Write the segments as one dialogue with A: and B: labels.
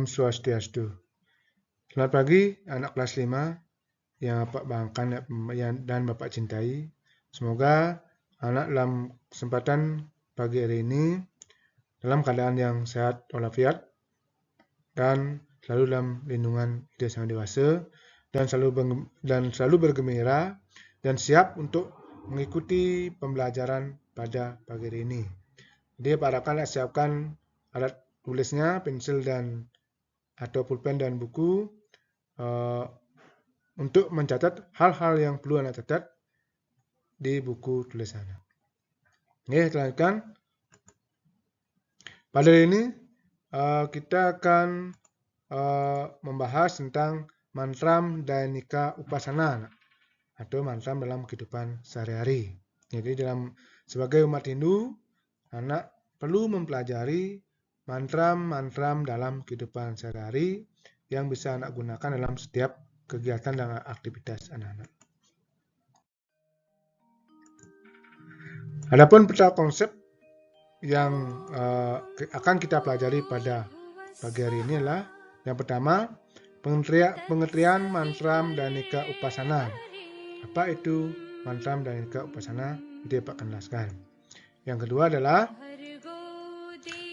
A: Om Swastiastu. Selamat pagi anak kelas 5 yang Bapak banggakan dan Bapak cintai. Semoga anak dalam kesempatan pagi hari ini dalam keadaan yang sehat walafiat dan selalu dalam lindungan Ide Sang Dewasa dan selalu bergembira dan siap untuk mengikuti pembelajaran pada pagi hari ini. Jadi Pak Rakan siapkan alat tulisnya, pensil dan atau pulpen dan buku untuk mencatat hal-hal yang perlu Anda catat di buku tulisan. Oke, lanjutkan. Pada hari ini kita akan membahas tentang mantram Dainika Upasana atau mantram dalam kehidupan sehari-hari. Jadi sebagai umat Hindu, anak perlu mempelajari mantram-mantram dalam kehidupan sehari-hari yang bisa anak gunakan dalam setiap kegiatan dan aktivitas anak-anak. Adapun peta konsep yang akan kita pelajari pada pagi hari ini adalah yang pertama, pengertian mantram Dainika Upasana. Apa itu mantram Dainika Upasana? Itu Pak akan jelaskan. Yang kedua adalah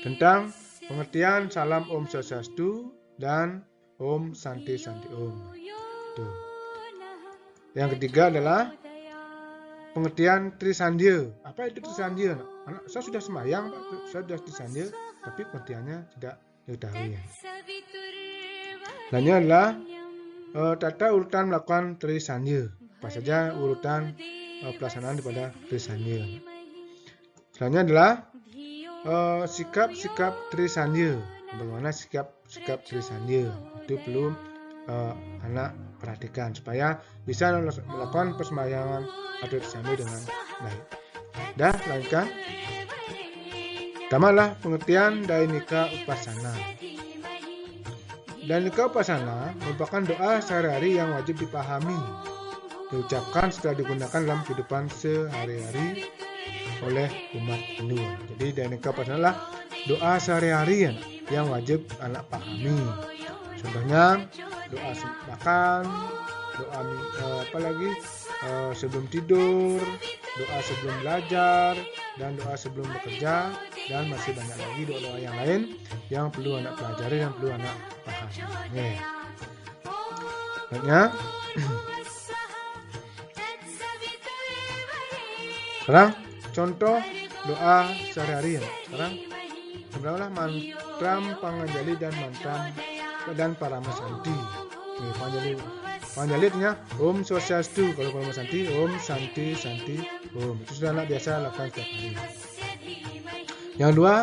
A: tentang pengertian salam Om Swastiastu dan Om Santi Santi Om. Tuh. Yang ketiga adalah pengertian Trisandya. Apa itu Trisandya? Anak saya sudah sembahyang, Pak. Saya sudah Trisandya, tapi pengertiannya tidak diketahui. Selanjutnya adalah tata urutan melakukan Trisandya. Apa saja urutan pelaksanaan daripada Trisandya. Selanjutnya adalah sikap-sikap Trisandya. Bagaimana sikap Trisandya? Itu perlu anak perhatikan supaya bisa melakukan persembahyangan atau Trisandya dengan baik. Dah, lanjutkan. Pertama adalah pengertian Dainika Upasana. Dainika Upasana merupakan doa sehari-hari yang wajib dipahami, diucapkan setelah digunakan dalam kehidupan sehari-hari oleh umat Hindu. Jadi Dainika Upasana adalah doa sehari-hari yang wajib anak pahami. Contohnya doa makan, doa sebelum tidur, doa sebelum belajar, dan doa sebelum bekerja, dan masih banyak lagi doa-doa yang lain yang perlu anak pelajari dan perlu anak pahami. Selanjutnya, sekarang contoh doa sehari-hari. Sekarang sebenarnya mantram Panganjali dan mantram dan Paramasanti. Panganjalinya Om Swastiastu, kalau Paramasanti Om Santi Santi Om. Itu sudah anak biasa lakukan setiap hari. Yang kedua,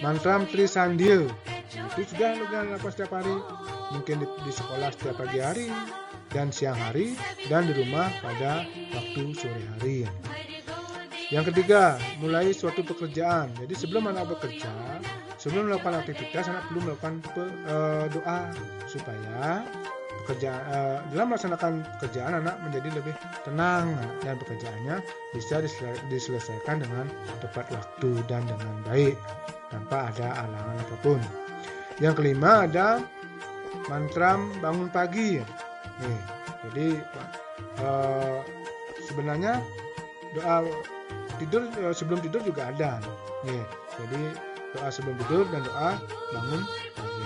A: mantram Trisandya. Itu sudah lakukan setiap hari. Mungkin di sekolah setiap pagi hari dan siang hari dan di rumah pada waktu sore hari. Yang ketiga, mulai suatu pekerjaan. Jadi sebelum anak bekerja, sebelum melakukan aktivitas, anak perlu melakukan doa supaya dalam melaksanakan pekerjaan anak menjadi lebih tenang dan pekerjaannya bisa diselesaikan dengan tepat waktu dan dengan baik tanpa ada halangan apapun. Yang kelima ada mantram bangun pagi. Jadi sebenarnya doa tidur sebelum tidur juga ada. Jadi doa sebelum tidur dan doa bangun pagi.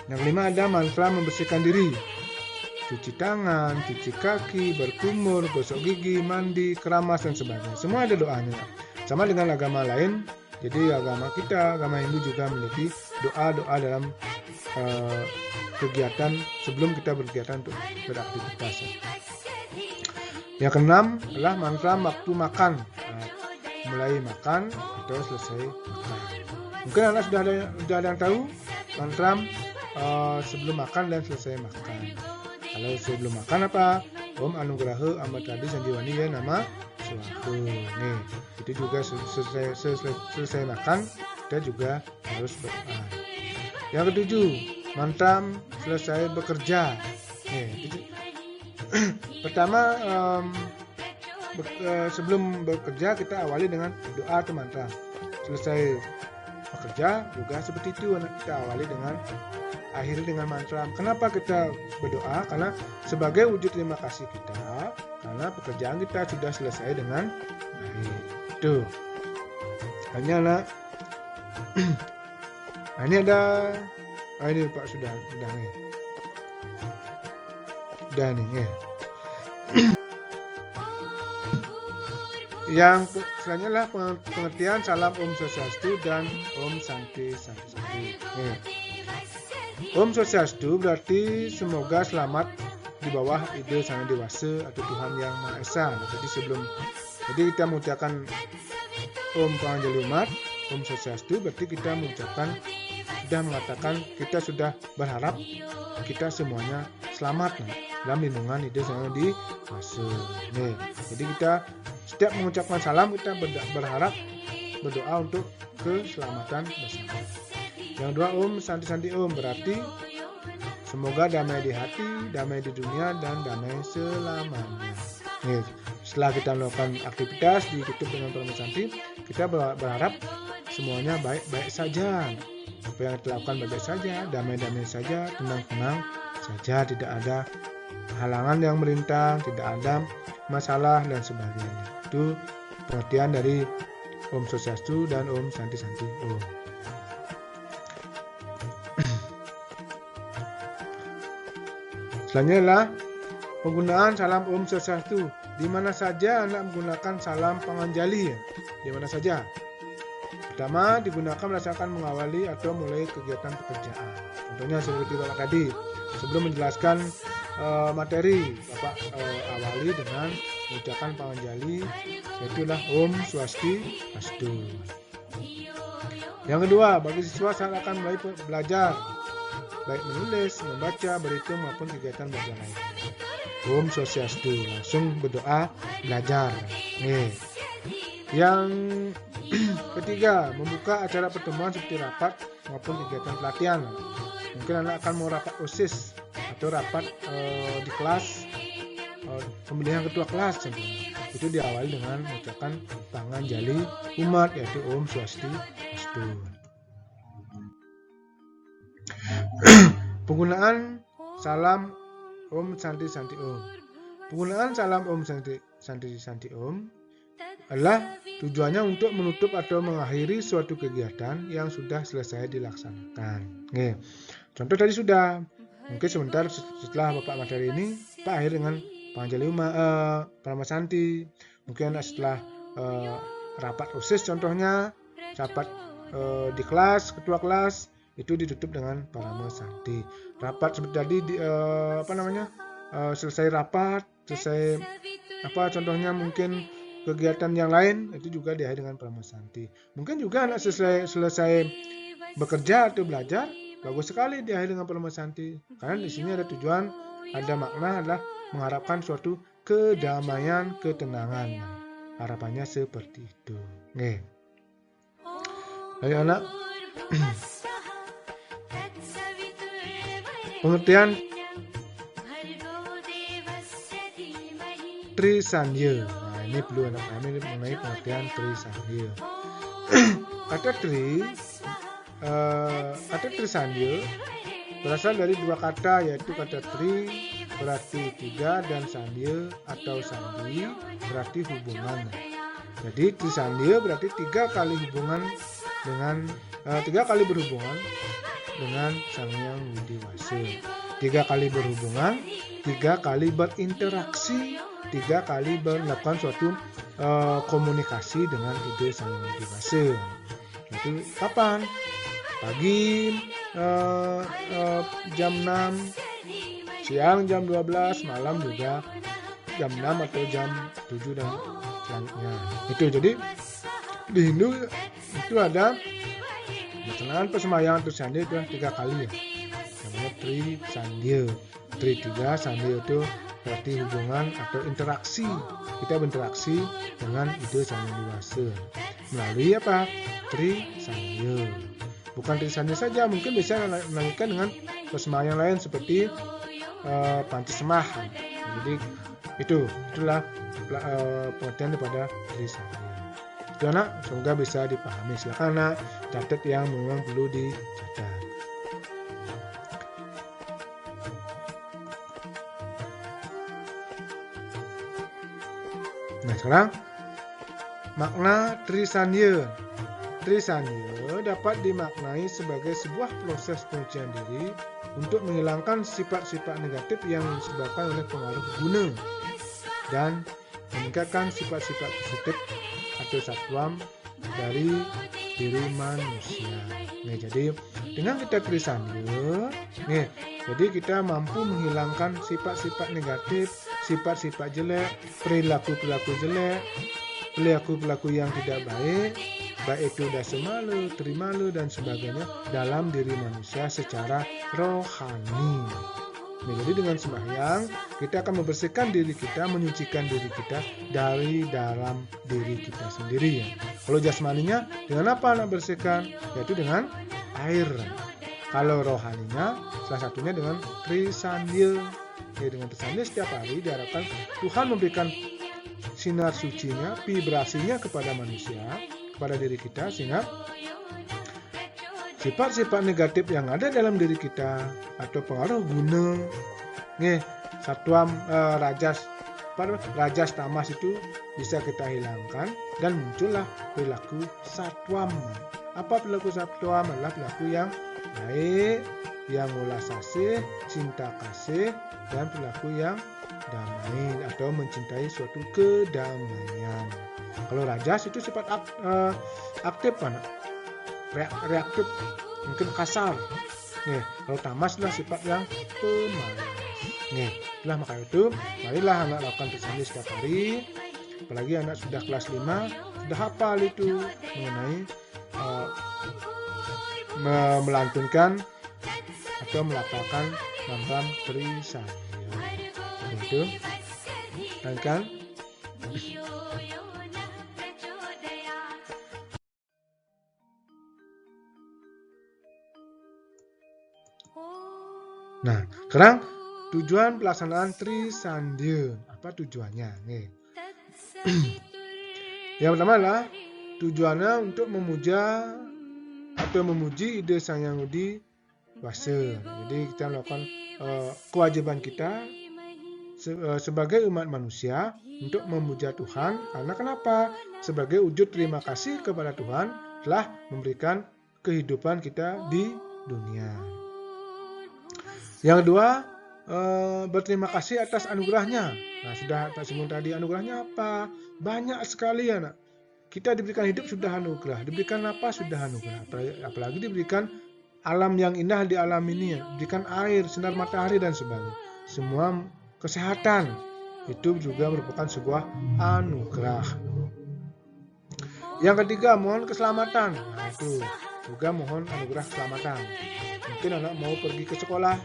A: Yang kelima ada mantra membersihkan diri. Cuci tangan, cuci kaki, berkumur, gosok gigi, mandi, keramas dan sebagainya. Semua ada doanya. Sama dengan agama lain. Jadi agama kita, agama Hindu juga memiliki doa-doa dalam kegiatan sebelum kita berkegiatan untuk beraktivitas. Yang keenam adalah mantra waktu makan. Mulai makan atau selesai makan. Mungkin anak sudah ada yang tahu mantra sebelum makan dan selesai makan. Kalau sebelum makan apa? Om Anugraha Amatadi Sanjiwani ya nama suatu. Itu juga selesai makan kita juga harus berdoa. Yang ketujuh, mantra selesai bekerja. Pertama sebelum bekerja kita awali dengan doa atau mantra. Selesai bekerja juga seperti itu. Kita awali dengan akhiri dengan mantra. Kenapa kita berdoa? Karena sebagai wujud terima kasih kita karena pekerjaan kita sudah selesai dengan baik. Itu. Hanya lah. Ini ada. Ini Pak sudah nih. Sudah nih ya. Yang selanjutnya adalah pengertian salam Om Swastiastu dan Om Santi Santi. Om Swastiastu berarti semoga selamat di bawah ide Sang Dewasa atau Tuhan Yang Maha Esa. Jadi kita mengucapkan Om Panganjali Umat, Om Swastiastu berarti kita sudah mengatakan kita sudah berharap kita semuanya selamat dalam lindungan ide Sang Dewasa. Jadi kita setiap mengucapkan salam kita berdoa untuk keselamatan bersama. Yang kedua Om Santi Santi Om berarti semoga damai di hati, damai di dunia dan damai selamanya. Setelah kita melakukan aktivitas ditutup dengan permohonan santi, kita berharap semuanya baik-baik saja. Apa yang kita lakukan baik-baik saja, damai-damai saja, tenang-tenang saja, tidak ada halangan yang merintang, tidak ada masalah dan sebagainya. Itu pengertian dari Om Swastiastu dan Om Santi Santi Om. Selanjutnya adalah penggunaan salam Om Swastiastu. Di mana saja anak menggunakan salam Panganjali? Di mana saja? Pertama, digunakan berdasarkan mengawali atau mulai kegiatan pekerjaan. Contohnya seperti Bapak tadi, sebelum menjelaskan materi, Bapak awali dengan mengucapkan Panganjali, yaitu Om Swastiastu. Yang kedua, bagi siswa saat akan mulai belajar, baik menulis, membaca, berhitung maupun kegiatan belajar lain. Om Swastiastu, langsung berdoa belajar. Yang ketiga, membuka acara pertemuan seperti rapat maupun kegiatan pelatihan. Mungkin anak akan mau rapat OSIS atau rapat di kelas pemilihan ketua kelas contohnya. Itu diawali dengan mengucapkan Panganjali Umat, yaitu Om Swastiastu. Penggunaan salam Om Santi Santi Om. Penggunaan salam Om Santi Santi Om adalah tujuannya untuk menutup atau mengakhiri suatu kegiatan yang sudah selesai dilaksanakan. Contoh tadi sudah. Mungkin sebentar setelah Bapak materi ini, Pak akhir dengan Panganjali Umat, Pranama Santi. Mungkin setelah rapat OSIS contohnya, rapat di kelas, ketua kelas, itu ditutup dengan Pranama Santi. Rapat seperti tadi selesai rapat, selesai contohnya mungkin kegiatan yang lain itu juga diakhiri dengan Pranama Santi. Mungkin juga anak selesai bekerja atau belajar, bagus sekali diakhiri dengan Pranama Santi. Karena di sini ada tujuan, ada makna adalah mengharapkan suatu kedamaian, ketenangan. Harapannya seperti itu. Ayo anak. Pengertian Trisandya. Ini perlu anak kami mengenai pengertian Trisandya. Kata Trisandya berasal dari dua kata, yaitu kata Tri berarti tiga dan Sandya atau Sandi berarti hubungan. Jadi Trisandya berarti tiga kali berhubungan dengan Sang Hyang Widi-Wasa. 3 kali berhubungan, 3 kali berinteraksi, 3 kali melakukan suatu komunikasi dengan ide Sang Hyang Widi-Wasa. Itu kapan? Pagi jam 6, siang jam 12, malam juga jam 6 atau jam 7 dan selanjutnya. Itu jadi di Hindu itu ada pelaksanaan persembahyang Trisandya itu 3 kali ya. Namanya Trisandya. Tri 3, Sandya itu berarti hubungan atau interaksi. Kita berinteraksi dengan ide Sang Hyang Widi-Wasa melalui apa? Trisandya. Bukan Trisandya saja, mungkin bisa melanjutkan dengan persembahyang lain seperti Pancasemah. Jadi itulah pengertian daripada Trisandya. Itu anak, semoga bisa dipahami. Silakan anak catat yang memang perlu dicatat. Nah, sekarang makna Trisanya. Trisanya dapat dimaknai sebagai sebuah proses penyucian diri untuk menghilangkan sifat-sifat negatif yang disebabkan oleh pengaruh guna dan meningkatkan sifat-sifat positif atau satwam dari diri manusia. Nih, jadi dengan kita Trisanya, nih, jadi kita mampu menghilangkan sifat-sifat negatif, sifat-sifat jelek, perilaku-perilaku jelek, perilaku-perilaku yang tidak baik itu dasa malu, terimalu dan sebagainya dalam diri manusia secara rohani. Nah, jadi dengan sembahyang kita akan membersihkan diri kita, menyucikan diri kita dari dalam diri kita sendiri ya. Kalau jasmaninya dengan apa anak bersihkan? Yaitu dengan air. Kalau rohaninya salah satunya dengan Trisanya. Ya, dengan Trisanya setiap hari diharapkan Tuhan memberikan sinar sucinya, vibrasinya kepada manusia, kepada diri kita, sehingga sifat-sifat negatif yang ada dalam diri kita atau pengaruh guna, satwam, rajas tamas itu bisa kita hilangkan dan muncullah perilaku satwam. Apa perilaku satwam? Adalah perilaku yang baik, yang ulas asih, cinta kasih, dan perilaku yang damai atau mencintai suatu kedamaian. Kalau rajas itu sifat aktif, reaktif, mungkin kasar. Kalau tamas adalah sifat yang pemalas. Itulah maka itu, marilah anak lakukan Trisanya setiap hari. Apalagi anak sudah kelas 5, sudah hafal itu mengenai melantunkan atau melafalkan mantra Trisanya. Itu kan? Nah, sekarang tujuan pelaksanaan Trisanya. Apa tujuannya? Yang pertama adalah tujuannya untuk memuja atau memuji ide Sang Hyang Widi Wasa. Jadi kita melakukan kewajiban kita sebagai umat manusia untuk memuja Tuhan. Karena kenapa? Sebagai wujud terima kasih kepada Tuhan telah memberikan kehidupan kita di dunia. Yang kedua, berterima kasih atas anugerahnya. Nah, sudah Pak singgung tadi, anugerahnya apa? Banyak sekali anak. Kita diberikan hidup sudah anugerah, diberikan apa sudah anugerah. Apalagi diberikan alam yang indah di alam ini, diberikan air, sinar matahari dan sebagainya. Semua kesehatan itu juga merupakan sebuah anugerah. Yang ketiga, mohon keselamatan. Nah, itu juga mohon anugerah keselamatan. Mungkin anak mau pergi ke sekolah,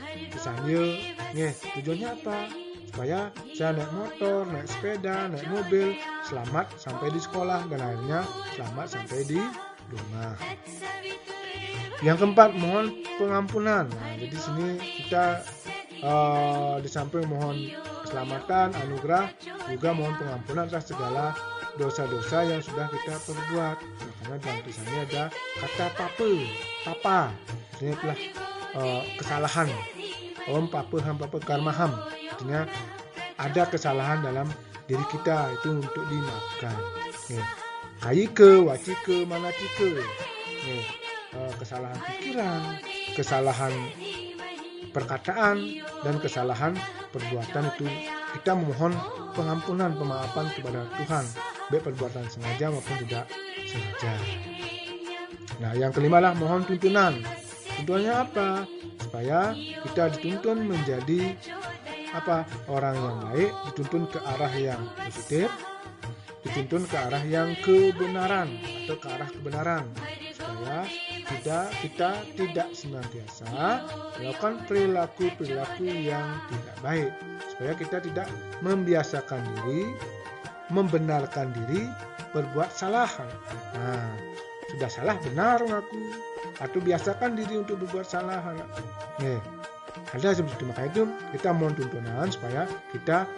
A: Trisanya, tujuannya apa? Supaya saya naik motor, naik sepeda, naik mobil, selamat sampai di sekolah dan akhirnya selamat sampai di rumah. Yang keempat, mohon pengampunan. Nah, jadi sini kita di samping mohon keselamatan, anugerah, juga mohon pengampunan atas segala dosa-dosa yang sudah kita perbuat. Karena dalam tulisannya ada kata papa. Ini adalah kesalahan. Om papa ham papa karmaham. Artinya ada kesalahan dalam diri kita, itu untuk dimaafkan. Kaike, wacike, manacike. Kesalahan pikiran, kesalahan perkataan, dan kesalahan perbuatan itu kita memohon pengampunan, pemaafan kepada Tuhan, baik perbuatan sengaja maupun tidak sengaja. Nah, yang kelima lah mohon tuntunan. Tuntunannya apa? Supaya kita dituntun menjadi orang yang baik, dituntun ke arah yang positif, dituntun ke arah yang kebenaran atau ke arah kebenaran, supaya kita tidak senantiasa melakukan perilaku yang tidak baik, supaya kita tidak membiasakan diri, membenarkan diri berbuat salah. Nah, sudah salah benar ngaku, atau biasakan diri untuk berbuat salah. Ada seperti itu. Maka itu kita mohon tuntunan supaya kita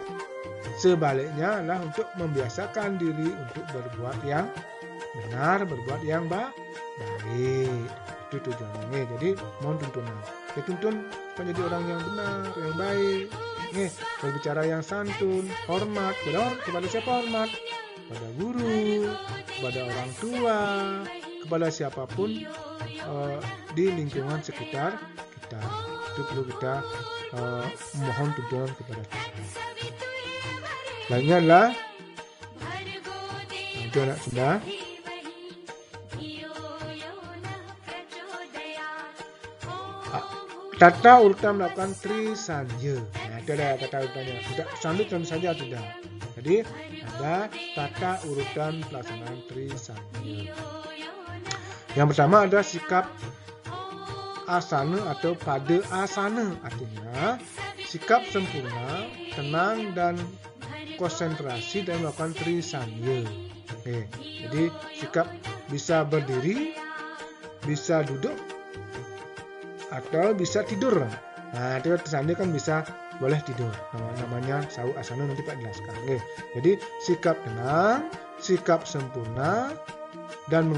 A: Sebaliknya adalah untuk membiasakan diri untuk berbuat yang benar, berbuat yang baik. Itu tujuannya. Jadi mohon tuntunan. Tuntun supaya jadi orang yang benar, yang baik. Berbicara yang santun, hormat. Kepada siapa hormat? Kepada guru, kepada orang tua, kepada siapapun di lingkungan sekitar kita. Itu perlu kita mohon tuntunan kepada Tuhan. Lainnya adalah itu anak sudah. Tata urutan melakukan Tri Sandhya. Nah, itu ada tata urutannya. Tidak sandut tentu saja tidak. Jadi ada tata urutan pelaksanaan Tri Sandhya. Yang pertama ada sikap asana atau pada asana, artinya sikap sempurna, tenang dan konsentrasi dan melakukan Tri Sandhya. Jadi sikap bisa berdiri, bisa duduk, atau bisa tidur. Nah, itu Tri Sandhya kan bisa boleh tidur. Namanya sawu asana, nanti Pak jelaskan. Jadi sikap tenang, sikap sempurna, dan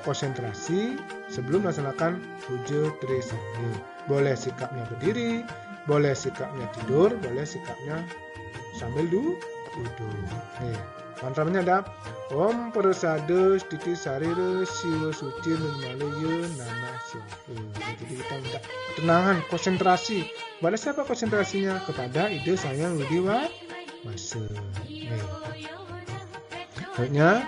A: konsentrasi sebelum melaksanakan puja Tri Sandhya. Boleh sikapnya berdiri, boleh sikapnya tidur, boleh sikapnya sambil duduk. Mantranya ada Om Prasada Stiti Sarira Siwa Suci Nirmalaya Namah Swaha. Jadi kita minta ketenangan, konsentrasi. Pada siapa konsentrasinya? Kepada Ida Sang Widi Wasa. Selanjutnya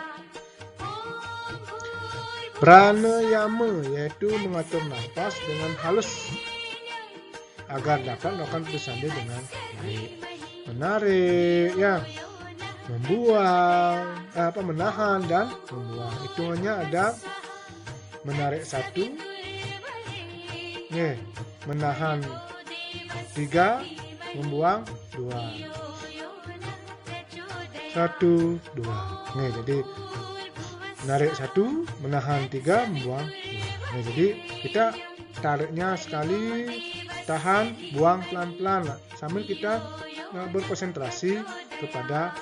A: pranayama, yaitu mengatur nafas dengan halus agar dapat melakukan Tri Sandhya dengan baik. Menarik, membuang, menahan dan membuang. Hitungannya ada menarik 1, menahan 3, membuang 2. 1, 2. Jadi menarik 1, menahan 3, membuang 2. Jadi kita tariknya sekali, tahan, buang pelan-pelan sambil kita berkonsentrasi kepada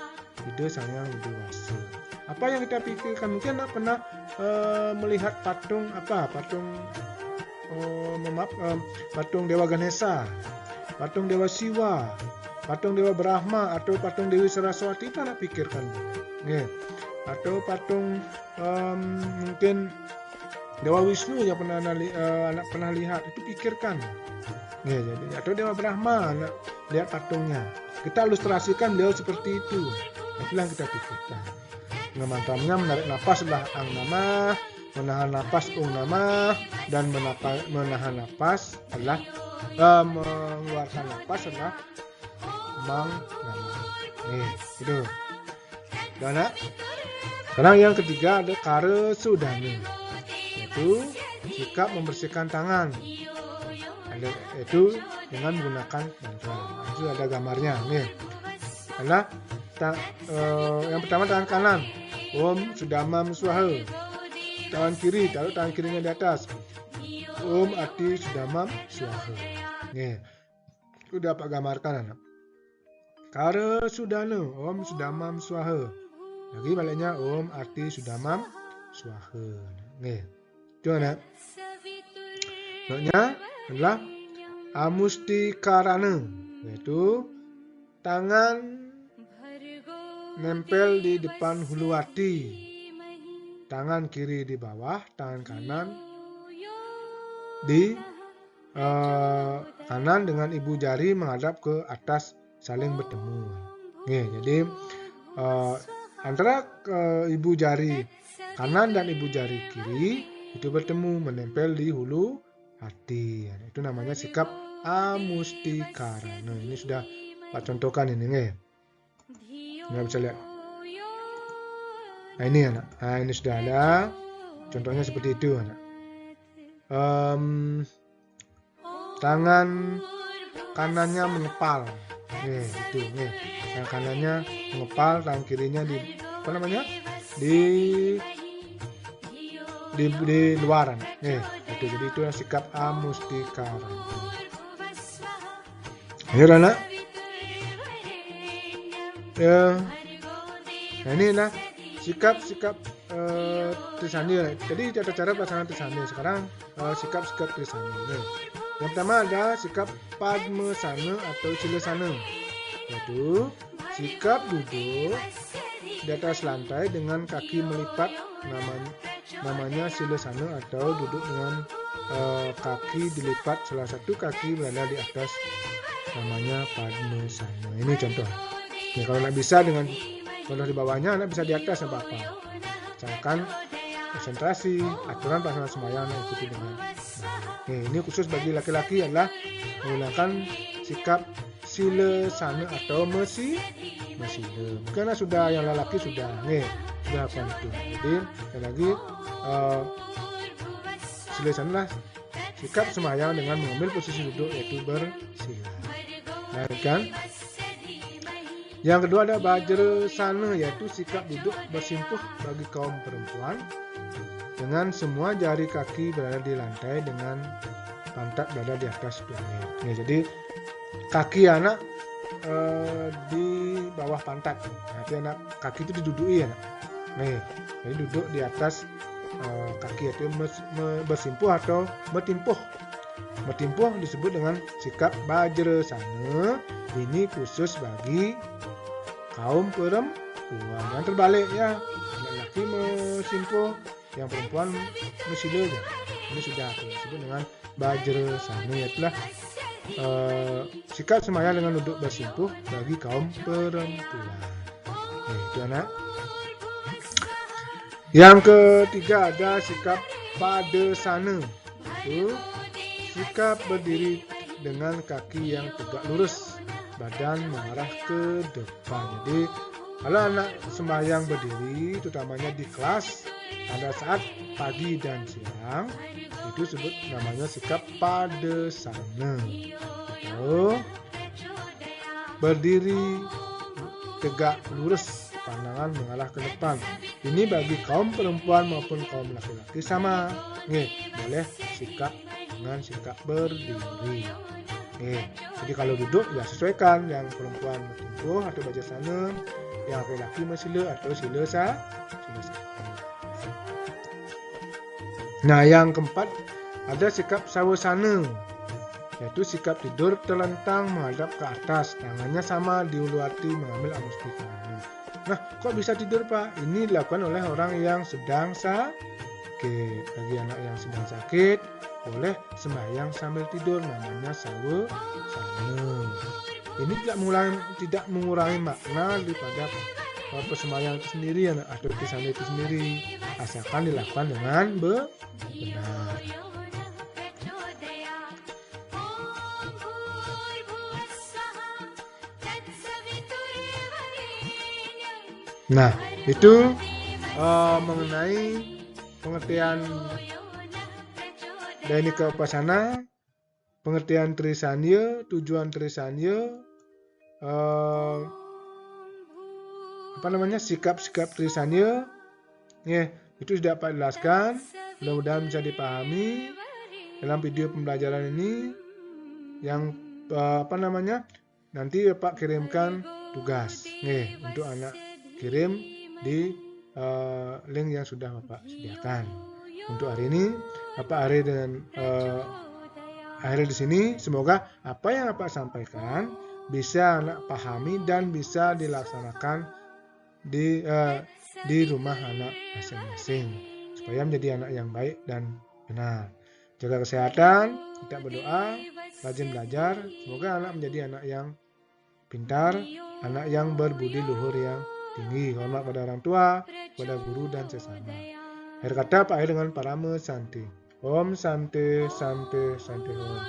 A: Ida Sang Widi Wasa. Apa yang kita pikirkan? Mungkin pernah melihat patung patung Dewa Ganesha, patung Dewa Siwa, patung Dewa Brahma, atau patung Dewi Saraswati. Kita nak pikirkan, atau patung mungkin Dewa Wisnu yang pernah lihat, itu pikirkan. Jadi atau Dewa Brahma, lihat patungnya, kita ilustrasikan beliau seperti itu. Itulah yang kita pikirkan. Mantranya menarik nafas adalah Ang Namah, menahan nafas Ung Namah, dan menahan nafas adalah mengeluarkan nafas adalah Mang Namah. Itu. Dan sekarang yang ketiga ada Kara Sudana, yaitu sikap membersihkan tangan. Itu dengan menggunakan mantra. Itu ada gambarnya. Adalah yang pertama tangan kanan, Om Sudamam Swaha. Tangan kiri, taruh tangan kirinya di atas, Om Ati Sudamam Swaha. Itu dapat gambarkan, anak. Kara Sudana, Om Sudamam Swaha. Lagi baliknya Om Ati Sudamam Swaha. Itu anak. Selanjutnya adalah Amustikarana, yaitu tangan nempel di depan hulu hati, tangan kiri di bawah, tangan kanan di kanan dengan ibu jari menghadap ke atas, saling bertemu. Jadi antara ibu jari kanan dan ibu jari kiri itu bertemu, menempel di hulu hati. Itu namanya sikap Amustikarana. Ini sudah Pak contohkan ini, nggak bisa lihat. Nah ini anak. Nah ini sudah ada contohnya seperti itu, anak. Tangan kanannya mengepal, itu, Tangan kanannya mengepal, tangan kirinya di di luaran. Itu jadi itu sikap Amustikarana. Ayo anak. Nah ini lah sikap Trisandi. Jadi ada cara pelaksanaan Trisandi. Sekarang sikap Trisandi. Yang pertama ada sikap Padmasana atau Silasana, yaitu sikap duduk di atas lantai dengan kaki melipat, namanya Silasana, atau duduk dengan kaki dilipat, salah satu kaki berada di atas, namanya Padmasana. Ini contoh. Ya, kalau nggak bisa dengan contoh di bawahnya, nggak bisa di atas apa apa. Misalkan konsentrasi, aturan pelaksanaan sembahyang ikuti dengan baik. Ini khusus bagi laki-laki adalah menggunakan sikap Silasana atau mesila. Karena sudah yang lelaki sudah apa itu. Jadi sekali lagi Silasana lah sikap sembahyang dengan mengambil posisi duduk, yaitu bersila. Nah, kan? Yang kedua ada Vajrasana, yaitu sikap duduk bersimpuh bagi kaum perempuan dengan semua jari kaki berada di lantai dengan pantat berada di atas tumit. Jadi kaki anak di bawah pantat. Nanti anak kaki itu diduduki anak. Jadi duduk di atas kaki, itu bersimpuh atau bertimpuh. Bertimpuh disebut dengan sikap Vajrasana. Ini khusus bagi kaum perempuan. Yang terbalik ya, laki bersimpuh, yang perempuan mesila aja. Ini sudah disebut dengan Vajrasana, yaitu sikap sembahyang dengan duduk bersimpuh bagi kaum perempuan. Itu anak. Yang ketiga ada sikap Padasana, itu sikap berdiri dengan kaki yang tegak lurus, badan mengarah ke depan. Jadi kalau anak sembahyang berdiri, terutamanya di kelas pada saat pagi dan siang, itu sebut namanya sikap Padasana. Itu berdiri tegak lurus, pandangan mengarah ke depan. Ini bagi kaum perempuan maupun kaum laki-laki sama. Boleh sikap dengan sikap berdiri. Jadi kalau duduk ya sesuaikan, yang perempuan bertimpuh atau Vajrasana, yang laki-laki mesila atau Silasana. Nah, yang keempat ada sikap Savasana, yaitu sikap tidur terlentang menghadap ke atas, tangannya sama di ulu hati mengambil amustika. Nah, kok bisa tidur Pak? Ini dilakukan oleh orang yang sedang sakit. Bagi anak yang sedang sakit, boleh sembahyang sambil tidur, namanya Savasana. Ini tidak mengurangi makna daripada persembahyang itu sendiri atau Trisandi itu sendiri, asalkan dilakukan dengan benar. Nah, itu mengenai pengertian Dainika Upasana, pengertian Trisandya, tujuan Trisandya, sikap-sikap Trisandya. Itu sudah Pak jelaskan. Mudah-mudahan bisa dipahami dalam video pembelajaran ini. Yang nanti Pak kirimkan tugas untuk anak, kirim di link yang sudah Bapak sediakan. Untuk hari ini Bapak akhiri di sini. Semoga apa yang Bapak sampaikan bisa anak pahami dan bisa dilaksanakan di rumah anak masing-masing, supaya menjadi anak yang baik dan benar. Jaga kesehatan, kita berdoa, rajin belajar. Semoga anak menjadi anak yang pintar, anak yang berbudi luhur yang tinggi, hormat pada orang tua, pada guru dan sesama. Akhir kata Pak akhir dengan Parama Santi. Om Santi Santi Santi Om.